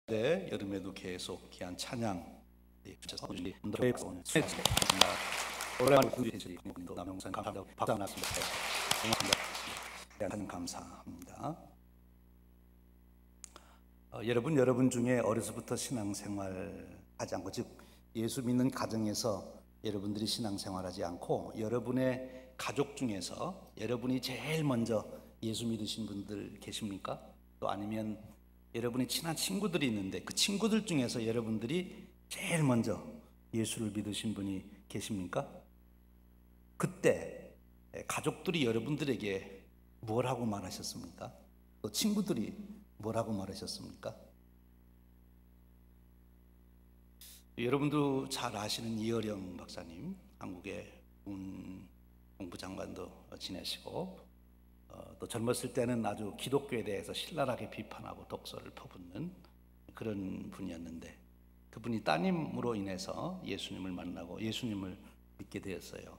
네, 여름에도 계속 귀한 찬양 주셔서 오랜만에 공주해주신 남영선 감사합니다. 박수 한번 하겠습니다. 고맙습니다. 찬양 감사합니다. 여러분 중에 어려서부터 신앙생활 하지 않고, 즉 예수 믿는 가정에서 여러분들이 신앙생활하지 않고 여러분의 가족 중에서 여러분이 제일 먼저 예수 믿으신 분들 계십니까? 또 아니면 여러분이 친한 친구들이 있는데 그 친구들 중에서 여러분들이 제일 먼저 예수를 믿으신 분이 계십니까? 그때 가족들이 여러분들에게 뭐라고 말하셨습니까? 또 친구들이 뭐라고 말하셨습니까? 여러분도 잘 아시는 이어령 박사님, 한국의 공부장관도 지내시고, 또 젊었을 때는 아주 기독교에 대해서 신랄하게 비판하고 독서를 퍼붓는 그런 분이었는데, 그분이 따님으로 인해서 예수님을 만나고 예수님을 믿게 되었어요.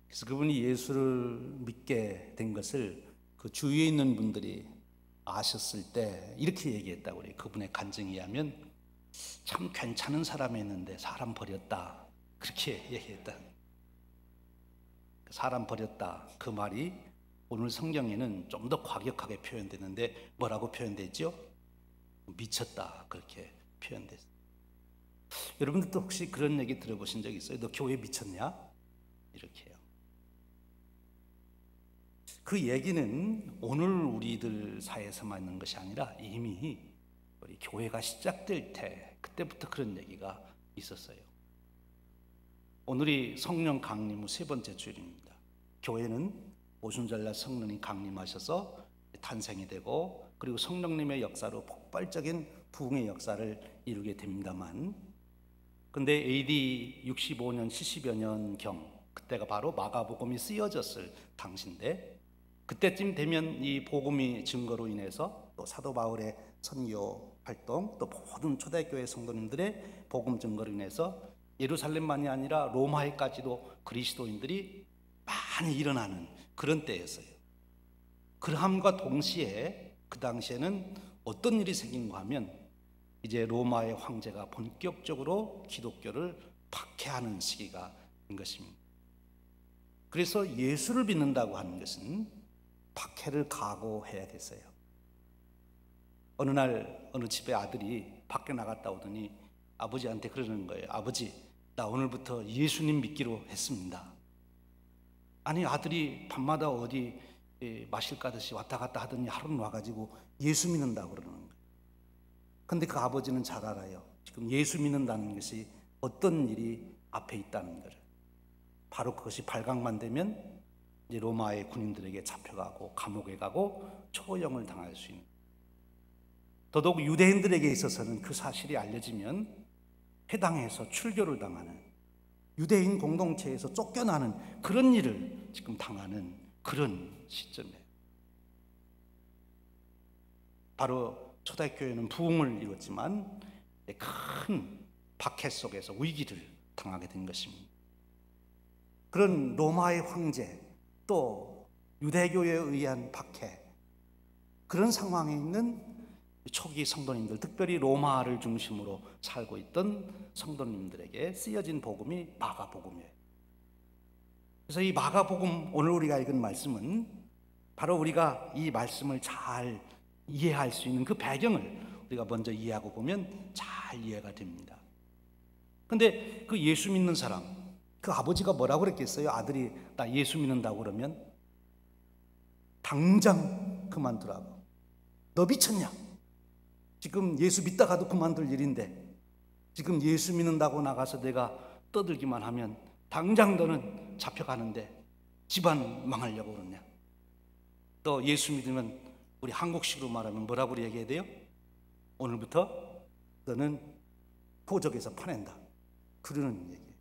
그래서 그분이 예수를 믿게 된 것을 그 주위에 있는 분들이 아셨을 때 이렇게 얘기했다고 그래요. 그분의 간증에 의하면 참 괜찮은 사람이었는데 사람 버렸다, 그렇게 얘기했다. 사람 버렸다, 그 말이 오늘 성경에는 좀 더 과격하게 표현되는데 뭐라고 표현되죠? 미쳤다, 그렇게 표현됐어요. 여러분들도 혹시 그런 얘기 들어보신 적 있어요? 너 교회 미쳤냐? 이렇게요. 그 얘기는 오늘 우리들 사이에서만 있는 것이 아니라 이미 우리 교회가 시작될 때 그때부터 그런 얘기가 있었어요. 오늘이 성령 강림 후 세 번째 주일입니다. 교회는 오순절날 성령이 강림하셔서 탄생이 되고, 그리고 성령님의 역사로 폭발적인 부흥의 역사를 이루게 됩니다만, 근데 AD 65년 70여 년경, 그때가 바로 마가복음이 쓰여졌을 당시인데, 그때쯤 되면 이 복음이 증거로 인해서 또 사도 바울의 선교 활동, 또 모든 초대교회 성도님들의 복음 증거로 인해서 예루살렘만이 아니라 로마에까지도 그리스도인들이 많이 일어나는 그런 때였어요. 그러함과 동시에 그 당시에는 어떤 일이 생긴가 하면 이제 로마의 황제가 본격적으로 기독교를 박해하는 시기가 된 것입니다. 그래서 예수를 믿는다고 하는 것은 박해를 각오해야 됐어요. 어느 날 어느 집의 아들이 밖에 나갔다 오더니 아버지한테 그러는 거예요. 아버지, 나 오늘부터 예수님 믿기로 했습니다. 아니, 아들이 밤마다 어디 마실 가듯이 왔다 갔다 하더니 하루는 와가지고 예수 믿는다고 그러는 거예요. 근데 그 아버지는 잘 알아요. 지금 예수 믿는다는 것이 어떤 일이 앞에 있다는 거를. 바로 그것이 발각만 되면 이제 로마의 군인들에게 잡혀가고 감옥에 가고 처형을 당할 수 있는, 더더욱 유대인들에게 있어서는 그 사실이 알려지면 해당해서 출교를 당하는, 유대인 공동체에서 쫓겨나는 그런 일을 지금 당하는 그런 시점이에요. 바로 초대교회는 부흥을 이뤘지만 큰 박해 속에서 위기를 당하게 된 것입니다. 그런 로마의 황제, 또 유대교에 의한 박해, 그런 상황에 있는 초기 성도님들, 특별히 로마를 중심으로 살고 있던 성도님들에게 쓰여진 복음이 마가복음이에요. 그래서 이 마가복음, 오늘 우리가 읽은 말씀은 바로 우리가 이 말씀을 잘 이해할 수 있는 그 배경을 우리가 먼저 이해하고 보면 잘 이해가 됩니다. 근데 그 예수 믿는 사람, 그 아버지가 뭐라고 그랬겠어요? 아들이 나 예수 믿는다고 그러면 당장 그만두라고. 너 미쳤냐? 지금 예수 믿다가도 그만둘 일인데 지금 예수 믿는다고 나가서 내가 떠들기만 하면 당장 너는 잡혀가는데 집안 망하려고 그러냐? 또 예수 믿으면 우리 한국식으로 말하면 뭐라고 얘기해야 돼요? 오늘부터 너는 포적에서 파낸다, 그러는 얘기예요.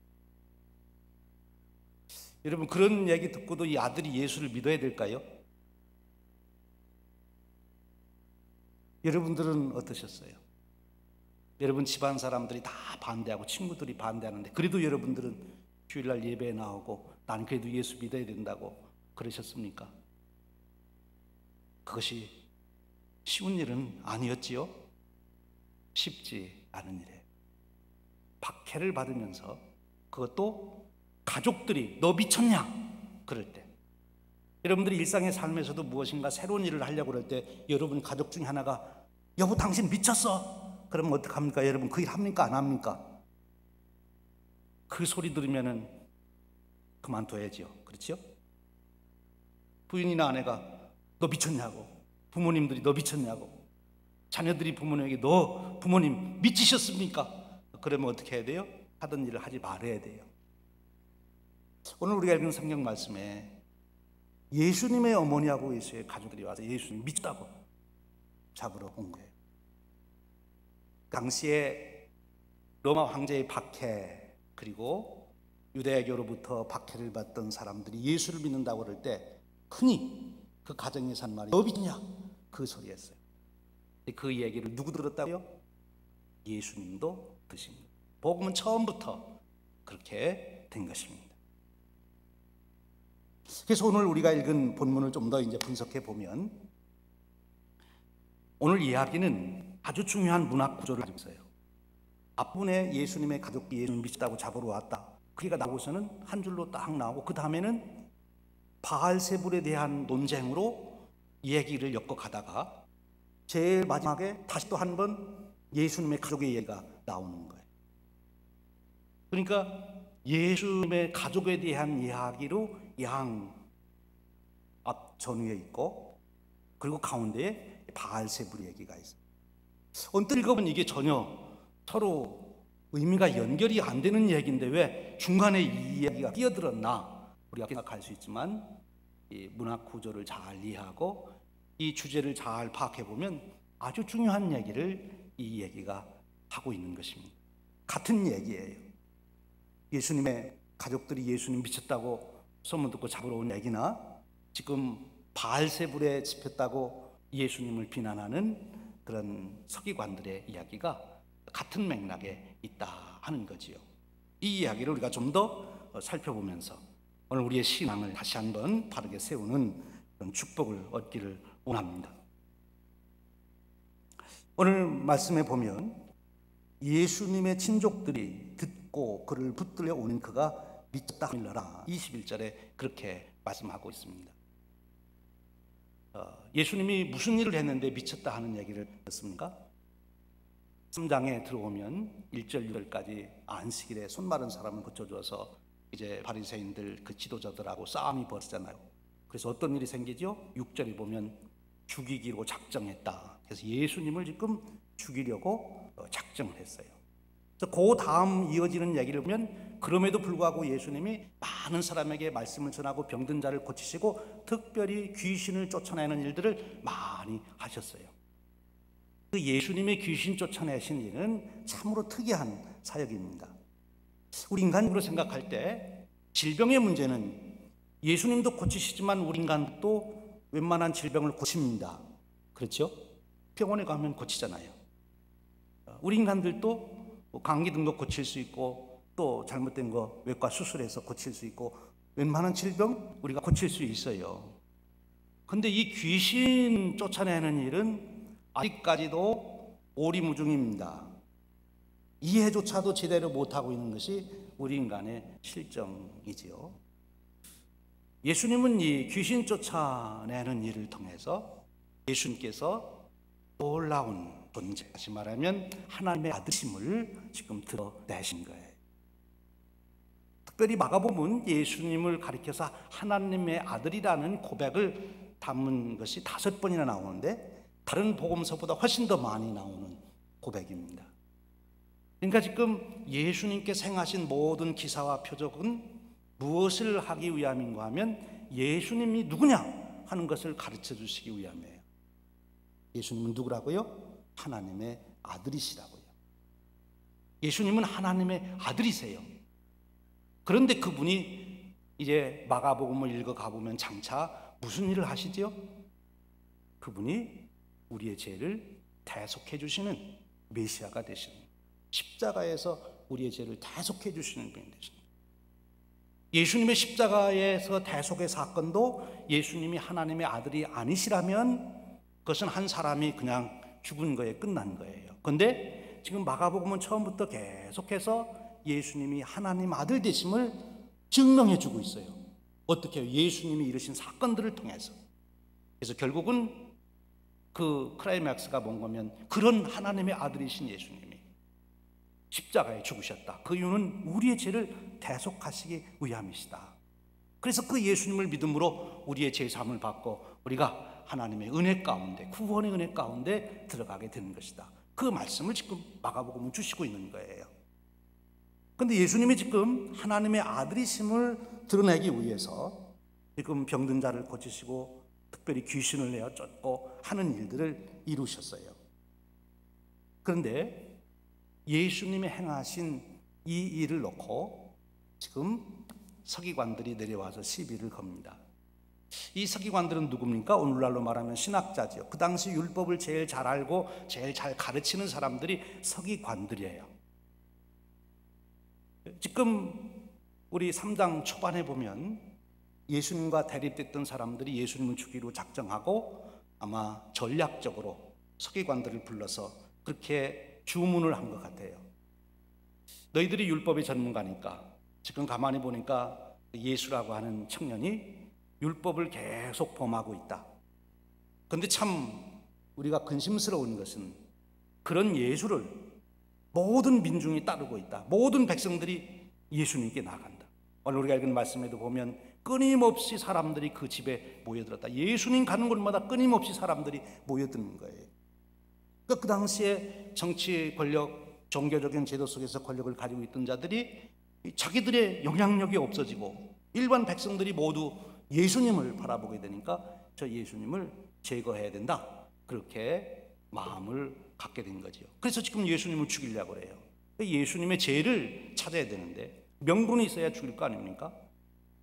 여러분, 그런 얘기 듣고도 이 아들이 예수를 믿어야 될까요? 여러분들은 어떠셨어요? 여러분 집안 사람들이 다 반대하고 친구들이 반대하는데 그래도 여러분들은 주일날 예배에 나오고 나는 그래도 예수 믿어야 된다고 그러셨습니까? 그것이 쉬운 일은 아니었지요. 쉽지 않은 일이에요. 박해를 받으면서, 그것도 가족들이 너 미쳤냐 그럴 때, 여러분들이 일상의 삶에서도 무엇인가 새로운 일을 하려고 그럴 때 여러분 가족 중에 하나가 여보 당신 미쳤어 그러면 어떡합니까? 여러분 그 일 합니까 안 합니까? 그 소리 들으면은 그만둬야지요. 그렇죠? 부인이나 아내가 너 미쳤냐고, 부모님들이 너 미쳤냐고, 자녀들이 부모님에게 너 부모님 미치셨습니까? 그러면 어떻게 해야 돼요? 하던 일을 하지 말아야 돼요. 오늘 우리가 읽은 성경 말씀에 예수님의 어머니하고 예수의 가족들이 와서 예수님 미쳤다고 잡으러 온 거예요. 당시에 로마 황제의 박해, 그리고 유대교로부터 박해를 받던 사람들이 예수를 믿는다고 그럴 때 흔히 그 가정에서 한 말이 너 미쳤냐 그 소리였어요. 그 얘기를 누구 들었다고요? 예수님도 들으십니다. 복음은 처음부터 그렇게 된 것입니다. 그래서 오늘 우리가 읽은 본문을 좀 더 이제 분석해 보면, 오늘 이야기는 아주 중요한 문학 구조를 가지고 있어요. 앞부분에 예수님의 가족이 예수님 미쳤다고 잡으러 왔다, 그가 나오고서는 한 줄로 딱 나오고, 그 다음에는 바알세불에 대한 논쟁으로 얘기를 엮어가다가 제일 마지막에 다시 또 한 번 예수님의 가족의 얘기가 나오는 거예요. 그러니까 예수님의 가족에 대한 이야기로 양 앞 전후에 있고, 그리고 가운데에 바알세불 얘기가 있어요. 언뜻 읽어보면 이게 전혀 서로 의미가 연결이 안 되는 얘기인데 왜 중간에 이 이야기가 끼어들었나 우리가 생각할 수 있지만, 이 문학 구조를 잘 이해하고 이 주제를 잘 파악해보면 아주 중요한 얘기를 이 얘기가 하고 있는 것입니다. 같은 얘기예요. 예수님의 가족들이 예수님 미쳤다고 소문 듣고 잡으러 온 얘기나, 지금 바알세불에 집혔다고 예수님을 비난하는 그런 서기관들의 이야기가 같은 맥락에 있다 하는 거지요. 이 이야기를 우리가 좀 더 살펴보면서 오늘 우리의 신앙을 다시 한번 바르게 세우는 그런 축복을 얻기를 원합니다. 오늘 말씀에 보면 예수님의 친족들이 듣고 그를 붙들려 오는 그가 미쳤다 하밀러라, 21절에 그렇게 말씀하고 있습니다. 예수님이 무슨 일을 했는데 미쳤다 하는 얘기를 듣습니까? 3장에 들어오면 1절 6절까지 안식일에 손 마른 사람을 고쳐줘서 이제 바리새인들 그 지도자들하고 싸움이 벌어지잖아요. 그래서 어떤 일이 생기죠? 6절에 보면 죽이기로 작정했다. 그래서 예수님을 지금 죽이려고 작정을 했어요. 그래서 그 다음 이어지는 얘기를 보면 그럼에도 불구하고 예수님이 많은 사람에게 말씀을 전하고 병든 자를 고치시고 특별히 귀신을 쫓아내는 일들을 많이 하셨어요. 그 예수님의 귀신 쫓아내신 일은 참으로 특이한 사역입니다. 우리 인간으로 생각할 때 질병의 문제는 예수님도 고치시지만 우리 인간도 웬만한 질병을 고칩니다. 그렇죠? 병원에 가면 고치잖아요. 우리 인간들도 감기 등도 고칠 수 있고, 또 잘못된 거 외과 수술해서 고칠 수 있고, 웬만한 질병 우리가 고칠 수 있어요. 근데 이 귀신 쫓아내는 일은 아직까지도 오리무중입니다. 이해조차도 제대로 못하고 있는 것이 우리 인간의 실정이지요. 예수님은 이 귀신 쫓아내는 일을 통해서 예수님께서 놀라운 존재, 다시 말하면 하나님의 아들심을 지금 드러내신 거예요. 특별히 마가복음은 예수님을 가리켜서 하나님의 아들이라는 고백을 담은 것이 5번이나 나오는데 다른 복음서보다 훨씬 더 많이 나오는 고백입니다. 그러니까 지금 예수님께서 행하신 모든 기사와 표적은 무엇을 하기 위함인가 하면 예수님이 누구냐 하는 것을 가르쳐 주시기 위함이에요. 예수님은 누구라고요? 하나님의 아들이시라고요. 예수님은 하나님의 아들이세요. 그런데 그분이 이제 마가복음을 읽어가 보면 장차 무슨 일을 하시죠? 그분이 우리의 죄를 대속해 주시는 메시아가 되시는, 십자가에서 우리의 죄를 대속해 주시는 분이 되십니다. 예수님의 십자가에서 대속의 사건도 예수님이 하나님의 아들이 아니시라면 그것은 한 사람이 그냥 죽은 거에 끝난 거예요. 그런데 그런데 지금 마가복음은 처음부터 계속해서 예수님이 하나님 아들 되심을 증명해 주고 있어요. 어떻게 해요? 예수님이 이루신 사건들을 통해서. 그래서 결국은 그 클라이맥스가 뭔가면 그런 하나님의 아들이신 예수님이 십자가에 죽으셨다. 그 이유는 우리의 죄를 대속하시기 위함이시다. 그래서 그 예수님을 믿음으로 우리의 죄사함을 받고 우리가 하나님의 은혜 가운데, 구원의 은혜 가운데 들어가게 되는 것이다. 그 말씀을 지금 마가복음은 주시고 있는 거예요. 그런데 예수님이 지금 하나님의 아들이심을 드러내기 위해서 지금 병든 자를 고치시고 특별히 귀신을 내어 쫓고 하는 일들을 이루셨어요. 그런데 예수님이 행하신 이 일을 놓고 지금 서기관들이 내려와서 시비를 겁니다. 이 서기관들은 누굽니까? 오늘날로 말하면 신학자지요. 그 당시 율법을 제일 잘 알고 제일 잘 가르치는 사람들이 서기관들이에요. 지금 우리 3장 초반에 보면 예수님과 대립됐던 사람들이 예수님을 죽이로 작정하고 아마 전략적으로 서기관들을 불러서 그렇게 주문을 한 것 같아요. 너희들이 율법의 전문가니까 지금 가만히 보니까 예수라고 하는 청년이 율법을 계속 범하고 있다. 그런데 참 우리가 근심스러운 것은 그런 예수를 모든 민중이 따르고 있다. 모든 백성들이 예수님께 나간다. 오늘 우리가 읽은 말씀에도 보면 끊임없이 사람들이 그 집에 모여들었다. 예수님 가는 곳마다 끊임없이 사람들이 모여드는 거예요. 그러니까 그 당시에 정치 권력, 종교적인 제도 속에서 권력을 가지고 있던 자들이 자기들의 영향력이 없어지고 일반 백성들이 모두 예수님을 바라보게 되니까 저 예수님을 제거해야 된다. 그렇게 마음을 갖게 된 거죠. 그래서 지금 예수님을 죽이려고 그래요. 예수님의 죄를 찾아야 되는데 명분이 있어야 죽일 거 아닙니까?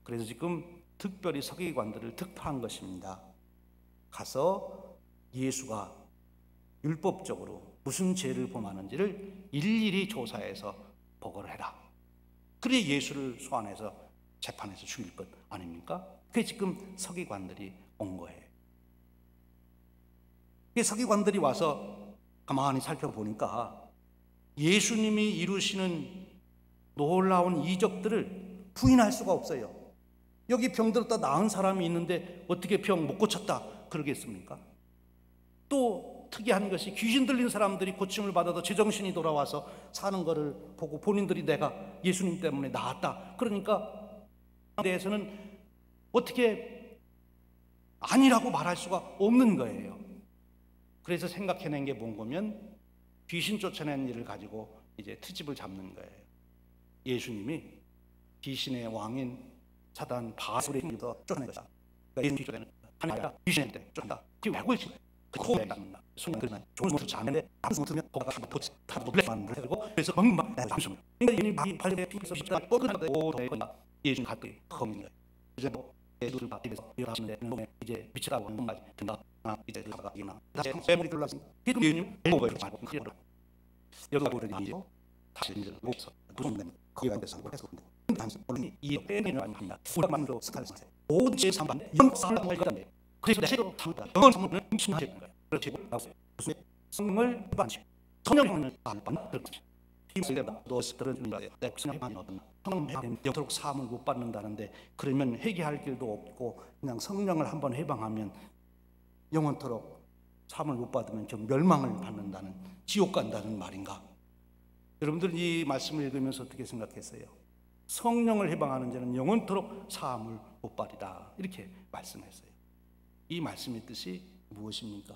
그래서 지금 특별히 서기관들을 특파한 것입니다. 가서 예수가 율법적으로 무슨 죄를 범하는지를 일일이 조사해서 보고를 해라. 그래 예수를 소환해서 재판에서 죽일 것 아닙니까? 그게 지금 서기관들이 온 거예요. 서기관들이 와서 가만히 살펴보니까 예수님이 이루시는 놀라운 이적들을 부인할 수가 없어요. 여기 병들었다 나은 사람이 있는데 어떻게 병 못 고쳤다 그러겠습니까? 또 특이한 것이 귀신 들린 사람들이 고침을 받아도 제정신이 돌아와서 사는 것을 보고 본인들이 내가 예수님 때문에 나았다 그러니까 대해서는 어떻게 아니라고 말할 수가 없는 거예요. 그래서 생각해낸 게 뭔가면 귀신 쫓아낸 일을 가지고 이제 트집을 잡는 거예요. 예수님이 귀신의 왕인 사단 바울의 힘으로 쫓아낸 것이다. 그러니까 예수님이 하나가 귀신한테 쫓아낸다. 그게 왜 그렇지? 그 코에 닿는다. 손에 그러면 좋은 것을 자는데 아무 못하면 거가 다 놀래만 해가지고 그래서 건막 잠시만. 그러니까 이 발에 피해서 십자 뻗는데 오도가 예수님 가까이 거는 거예요. 이제 뭐 예수를 받기위해서 일하시는데 몸에 이제 미치라고 하는 말이 든다. 이제 들어가 이나 다시 쇠물이 들어가서 지금 예수님 엘보가 이렇게 말고 그래요. 여기가 보더니 다시 이제 목서 무슨 데 거기 간 데서 해서 당신 오늘 이 빼내는 아닙니다. 우리만으로 스타일스 모든 제 삼반 이런 사람을 거다네. 그래서 내가 참다. 영원 성문을 뭉친하실 거예요. 그렇지 나오세요. 무슨 성을 반시 성령을 안 그렇지. 이스라엘다 너스들은 준비해. 내 성령이 많이 얻었나. 성령 영토록 사함을 못 받는다는데 그러면 회개할 길도 없고 그냥 성령을 한번 해방하면 영원토록 사함을 못 받으면 좀 멸망을 받는다는 지옥 간다는 말인가? 여러분들 이 말씀을 읽으면서 어떻게 생각했어요? 성령을 해방하는 자는 영원토록 사함을 못 받이다 이렇게 말씀했어요. 이 말씀의 뜻이 무엇입니까?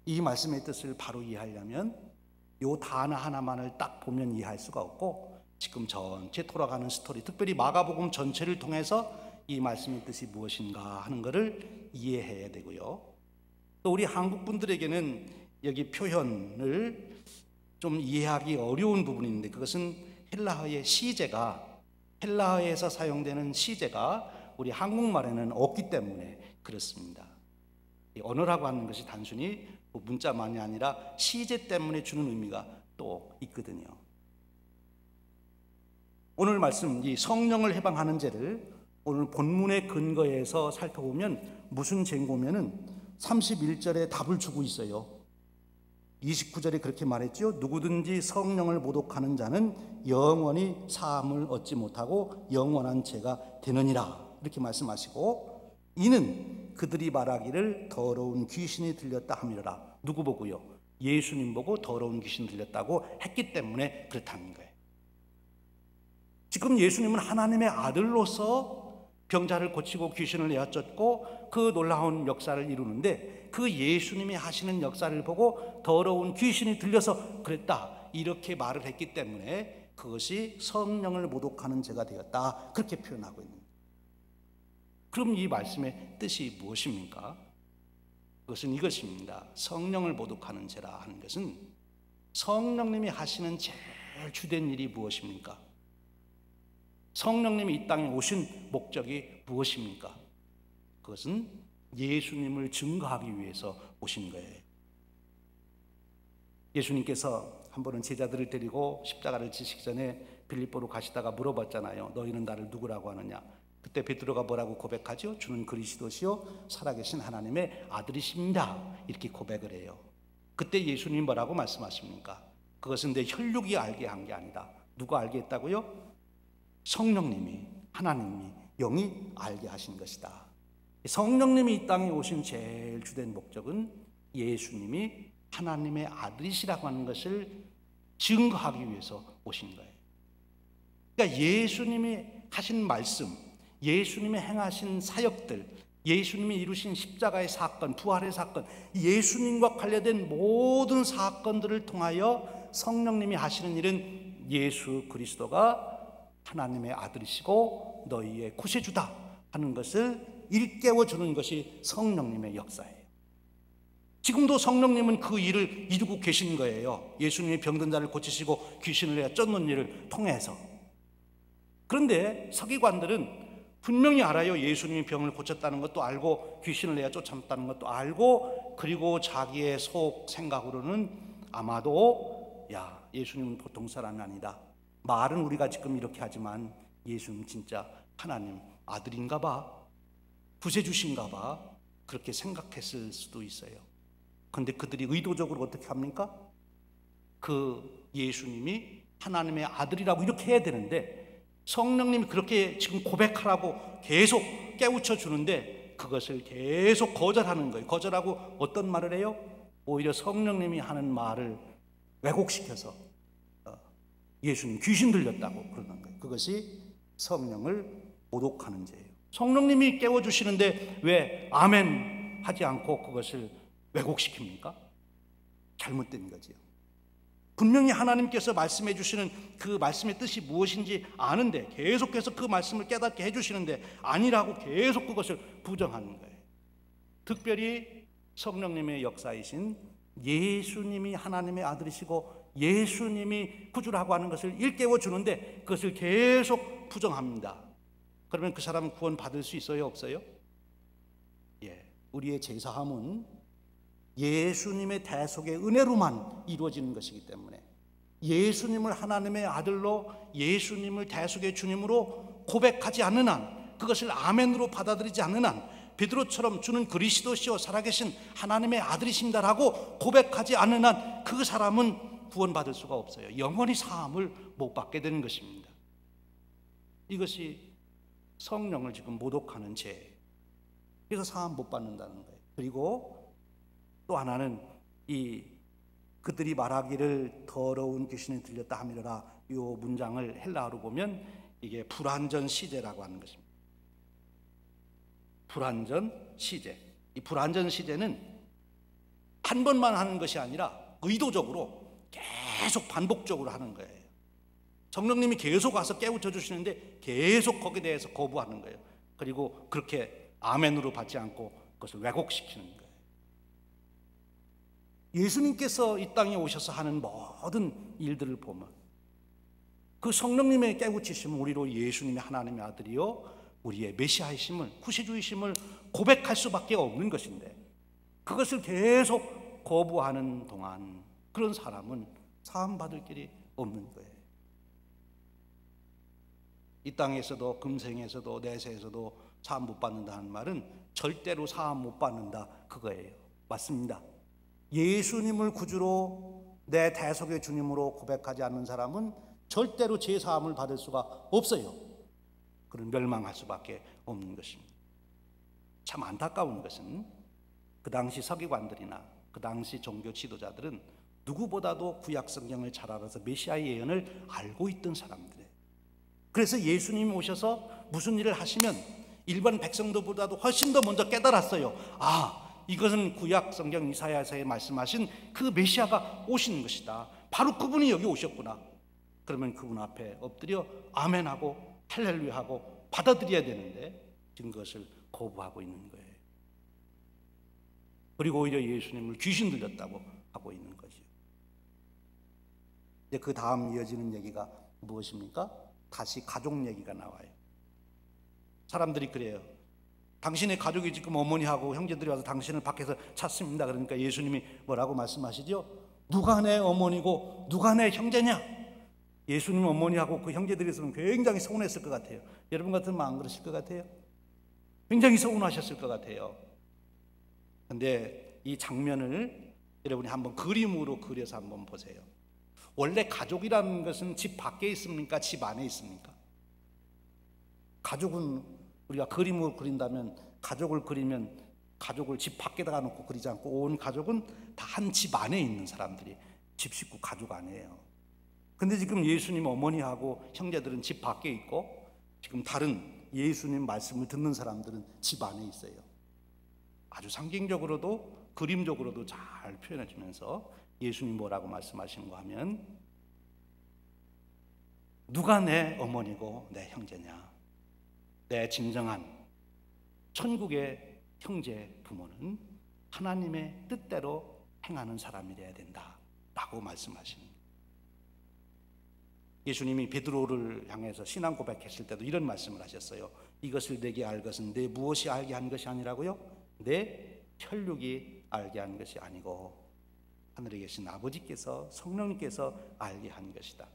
이 말씀의 뜻을 바로 이해하려면 요 단어 하나만을 딱 보면 이해할 수가 없고 지금 전체 돌아가는 스토리, 특별히 마가복음 전체를 통해서 이 말씀의 뜻이 무엇인가 하는 것을 이해해야 되고요. 또 우리 한국 분들에게는 여기 표현을 좀 이해하기 어려운 부분이 있는데 그것은 헬라어의 시제가 헬라어에서 사용되는 시제가 우리 한국말에는 없기 때문에 그렇습니다. 언어라고 하는 것이 단순히 문자만이 아니라 시제 때문에 주는 의미가 또 있거든요. 오늘 말씀 이 성령을 해방하는 죄를 오늘 본문의 근거에서 살펴보면 무슨 죄고면은 31절에 답을 주고 있어요. 29절에 그렇게 말했죠. 누구든지 성령을 모독하는 자는 영원히 사함을 얻지 못하고 영원한 죄가 되느니라, 이렇게 말씀하시고, 이는 그들이 말하기를 더러운 귀신이 들렸다 하미라. 누구 보고요? 예수님 보고 더러운 귀신 들렸다고 했기 때문에 그렇다는 거예요. 지금 예수님은 하나님의 아들로서 병자를 고치고 귀신을 내어쫓고 그 놀라운 역사를 이루는데, 그 예수님이 하시는 역사를 보고 더러운 귀신이 들려서 그랬다, 이렇게 말을 했기 때문에 그것이 성령을 모독하는 죄가 되었다, 그렇게 표현하고 있는 거예요. 그럼 이 말씀의 뜻이 무엇입니까? 그것은 이것입니다. 성령을 모독하는 죄라 하는 것은 성령님이 하시는 제일 주된 일이 무엇입니까? 성령님이 이 땅에 오신 목적이 무엇입니까? 그것은 예수님을 증거하기 위해서 오신 거예요. 예수님께서 한 번은 제자들을 데리고 십자가를 지시기 전에 빌립보로 가시다가 물어봤잖아요. 너희는 나를 누구라고 하느냐? 그때 베드로가 뭐라고 고백하죠? 주는 그리스도시요 살아계신 하나님의 아들이십니다, 이렇게 고백을 해요. 그때 예수님 뭐라고 말씀하십니까? 그것은 내 혈육이 알게 한 게 아니다. 누가 알게 했다고요? 성령님이, 하나님이, 영이 알게 하신 것이다. 성령님이 이 땅에 오신 제일 주된 목적은 예수님이 하나님의 아들이시라고 하는 것을 증거하기 위해서 오신 거예요. 그러니까 예수님이 하신 말씀, 예수님이 행하신 사역들, 예수님이 이루신 십자가의 사건, 부활의 사건, 예수님과 관련된 모든 사건들을 통하여 성령님이 하시는 일은 예수 그리스도가 하나님의 아들이시고 너희의 구세주다 하는 것을 일깨워주는 것이 성령님의 역사예요. 지금도 성령님은 그 일을 이루고 계신 거예요. 예수님이 병든 자를 고치시고 귀신을 내어 쫓는 일을 통해서. 그런데 서기관들은 분명히 알아요. 예수님이 병을 고쳤다는 것도 알고 귀신을 내어 쫓았다는 것도 알고, 그리고 자기의 속 생각으로는 아마도 예수님은 보통 사람이 아니다, 말은 우리가 지금 이렇게 하지만 예수님 진짜 하나님 아들인가 봐, 구세주신가 봐, 그렇게 생각했을 수도 있어요. 그런데 그들이 의도적으로 어떻게 합니까? 그 예수님이 하나님의 아들이라고 이렇게 해야 되는데 성령님이 그렇게 지금 고백하라고 계속 깨우쳐 주는데 그것을 계속 거절하는 거예요. 거절하고 어떤 말을 해요? 오히려 성령님이 하는 말을 왜곡시켜서 예수님 귀신 들렸다고 그러는 거예요. 그것이 성령을 모독하는 죄예요. 성령님이 깨워주시는데 왜 아멘 하지 않고 그것을 왜곡시킵니까? 잘못된 거지요. 분명히 하나님께서 말씀해 주시는 그 말씀의 뜻이 무엇인지 아는데 계속해서 그 말씀을 깨닫게 해주시는데 아니라고 계속 그것을 부정하는 거예요. 특별히 성령님의 역사이신 예수님이 하나님의 아들이시고 예수님이 구주라고 하는 것을 일깨워 주는데 그것을 계속 부정합니다. 그러면 그 사람은 구원 받을 수 있어요, 없어요? 우리의 제사함은 예수님의 대속의 은혜로만 이루어지는 것이기 때문에 예수님을 하나님의 아들로, 예수님을 대속의 주님으로 고백하지 않는 한, 그것을 아멘으로 받아들이지 않는 한, 베드로처럼 주는 그리스도시요 살아계신 하나님의 아들이십니다라고 고백하지 않는 한 그 사람은 구원받을 수가 없어요. 영원히 사함을 못 받게 되는 것입니다. 이것이 성령을 지금 모독하는 죄예요. 그래서 사함 못 받는다는 거예요. 그리고 또 하나는 그들이 말하기를 더러운 귀신이 들렸다 하미라, 이 문장을 헬라어로 보면 이게 불완전 시제라고 하는 것입니다. 불완전 시제. 이 불완전 시제는 한 번만 하는 것이 아니라 의도적으로 계속 반복적으로 하는 거예요. 성령님이 계속 와서 깨우쳐 주시는데 계속 거기에 대해서 거부하는 거예요. 그리고 그렇게 아멘으로 받지 않고 그것을 왜곡시키는 거예요. 예수님께서 이 땅에 오셔서 하는 모든 일들을 보면 그 성령님의 깨우치심은 우리로 예수님의 하나님의 아들이요 우리의 메시아이심을, 구세주이심을 고백할 수밖에 없는 것인데 그것을 계속 거부하는 동안 그런 사람은 사함받을 길이 없는 거예요. 이 땅에서도 금생에서도 내세에서도 사함 못 받는다는 말은 절대로 사함 못 받는다, 그거예요. 맞습니다. 예수님을 구주로 내 대속의 주님으로 고백하지 않는 사람은 절대로 죄 사함을 받을 수가 없어요. 그는 멸망할 수밖에 없는 것입니다. 참 안타까운 것은 그 당시 서기관들이나 그 당시 종교 지도자들은 누구보다도 구약 성경을 잘 알아서 메시아의 예언을 알고 있던 사람들이에요. 그래서 예수님이 오셔서 무슨 일을 하시면 일반 백성들보다도 훨씬 더 먼저 깨달았어요. 아, 이것은 구약 성경 이사야서에 말씀하신 그 메시아가 오시는 것이다. 바로 그분이 여기 오셨구나. 그러면 그분 앞에 엎드려 아멘하고 할렐루야하고 받아들여야 되는데 지금 그것을 거부하고 있는 거예요. 그리고 오히려 예수님을 귀신 들렸다고 하고 있는 거죠. 이제 그 다음 이어지는 얘기가 무엇입니까? 다시 가족 얘기가 나와요. 사람들이 그래요. 당신의 가족이 지금 어머니하고 형제들이 와서 당신을 밖에서 찾습니다. 그러니까 예수님이 뭐라고 말씀하시죠? 누가 내 어머니고 누가 내 형제냐? 예수님 어머니하고 그 형제들이 있으면 굉장히 서운했을 것 같아요. 여러분 같으면 안 그러실 것 같아요? 굉장히 서운하셨을 것 같아요. 그런데 이 장면을 여러분이 한번 그림으로 그려서 한번 보세요. 원래 가족이라는 것은 집 밖에 있습니까? 집 안에 있습니까? 가족은 우리가 그림으로 그린다면, 가족을 그리면 가족을 집 밖에다가 놓고 그리지 않고 온 가족은 다 한 집 안에 있는 사람들이 집 식구 가족 아니에요. 근데 지금 예수님 어머니하고 형제들은 집 밖에 있고 지금 다른 예수님 말씀을 듣는 사람들은 집 안에 있어요. 아주 상징적으로도 그림적으로도 잘 표현해 주면서 예수님 뭐라고 말씀하시는가 하면, 누가 내 어머니고 내 형제냐? 내 진정한 천국의 형제 부모는 하나님의 뜻대로 행하는 사람이 되어야 된다 라고 말씀하십니다. 예수님이 베드로를 향해서 신앙 고백했을 때도 이런 말씀을 하셨어요. 이것을 내게 알 것은 내 무엇이 알게 한 것이 아니라고요? 내 혈육이 알게 한 것이 아니고 하늘에 계신 아버지께서, 성령님께서 알게 한 것이다.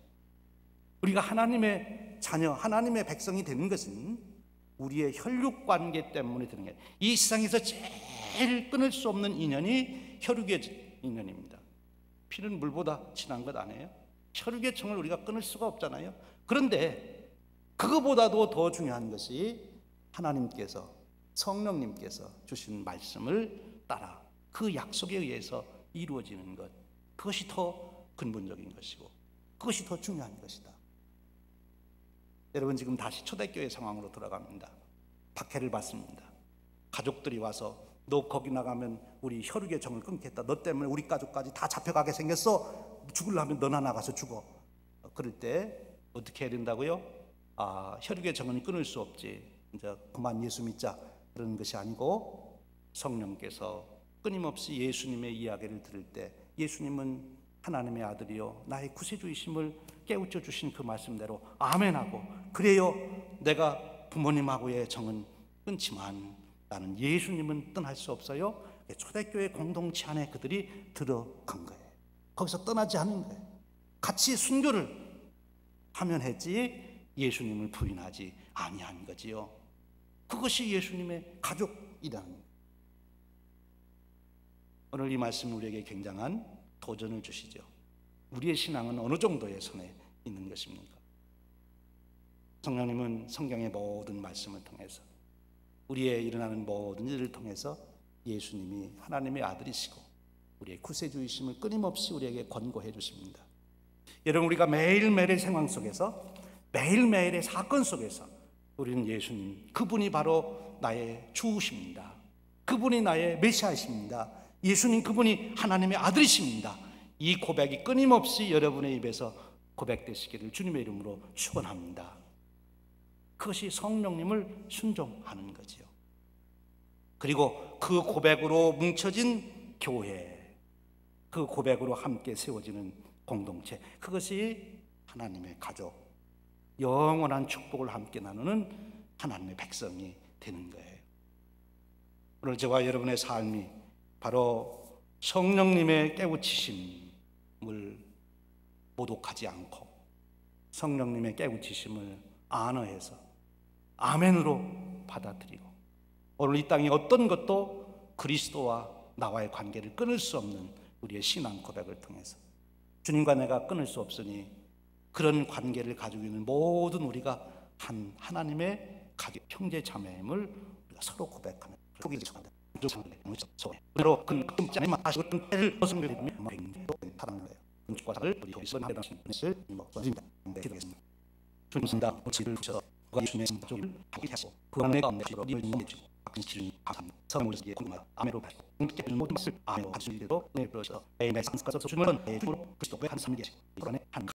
우리가 하나님의 자녀, 하나님의 백성이 되는 것은 우리의 혈육 관계 때문에 되는 거예요. 이 세상에서 제일 끊을 수 없는 인연이 혈육의 인연입니다. 피는 물보다 진한 것 아니에요? 혈육의 청을 우리가 끊을 수가 없잖아요. 그런데 그거보다도 더 중요한 것이 하나님께서, 성령님께서 주신 말씀을 따라 그 약속에 의해서 이루어지는 것, 그것이 더 근본적인 것이고 그것이 더 중요한 것이다. 여러분, 지금 다시 초대교회 상황으로 돌아갑니다. 박해를 받습니다. 가족들이 와서 너 거기 나가면 우리 혈육의 정을 끊겠다. 너 때문에 우리 가족까지 다 잡혀가게 생겼어. 죽으려면 너나 나가서 죽어. 그럴 때 어떻게 해야 된다고요? 아, 혈육의 정은 끊을 수 없지. 이제 그만 예수 믿자. 그런 것이 아니고 성령께서 끊임없이 예수님의 이야기를 들을 때 예수님은 하나님의 아들이요 나의 구세주이심을 깨우쳐 주신 그 말씀대로 아멘하고, 그래요 내가 부모님하고의 정은 끊지만 나는 예수님은 떠날 수 없어요. 초대교회 공동체 안에 그들이 들어간 거예요. 거기서 떠나지 않는 거예요. 같이 순교를 하면 했지 예수님을 부인하지 아니한 거지요. 그것이 예수님의 가족이라는 거예요. 오늘 이 말씀은 우리에게 굉장한 도전을 주시죠. 우리의 신앙은 어느 정도의 선에 있는 것입니까? 성령님은 성경의 모든 말씀을 통해서, 우리의 일어나는 모든 일을 통해서 예수님이 하나님의 아들이시고 우리의 구세주이심을 끊임없이 우리에게 권고해 주십니다. 여러분, 우리가 매일매일의 상황 속에서, 매일매일의 사건 속에서 우리는 예수님, 그분이 바로 나의 주우십니다. 그분이 나의 메시아이십니다. 예수님, 그분이 하나님의 아들이십니다. 이 고백이 끊임없이 여러분의 입에서 고백되시기를 주님의 이름으로 축원합니다. 그것이 성령님을 순종하는 거지요. 그리고 그 고백으로 뭉쳐진 교회, 그 고백으로 함께 세워지는 공동체, 그것이 하나님의 가족, 영원한 축복을 함께 나누는 하나님의 백성이 되는 거예요. 오늘 저와 여러분의 삶이 바로 성령님의 깨우치심을 모독하지 않고 성령님의 깨우치심을 안어해서 아멘으로 받아들이고 오늘 이 땅에 어떤 것도 그리스도와 나와의 관계를 끊을 수 없는 우리의 신앙 고백을 통해서 주님과 내가 끊을 수 없으니 그런 관계를 가지고 있는 모든 우리가 한 하나님의 가족, 형제 자매임을 우리가 서로 고백하는 속이 정한다. 그대로 그 진짜만 다시 그런 때를 벗어나려면 사랑을 해요. 은축과 사랑을 우리 교회에서 나누신 것을 먹습니다. 기도하겠습니다. 주님입니다. 지를 주셔서 그가 예수님의 종을 하게 하시고 그 안에 가운데 우리 주님 박근 씨를 감사합니다. 성령을 위해 궁금하다. 아멘으로 하시고 함께 모든 것을 아멘으로 하시는 일로 은혜를 주셔서 매일매일 상습가서 주님은 내 주로 그리스도의 한 삶이 계시고 그 안에 한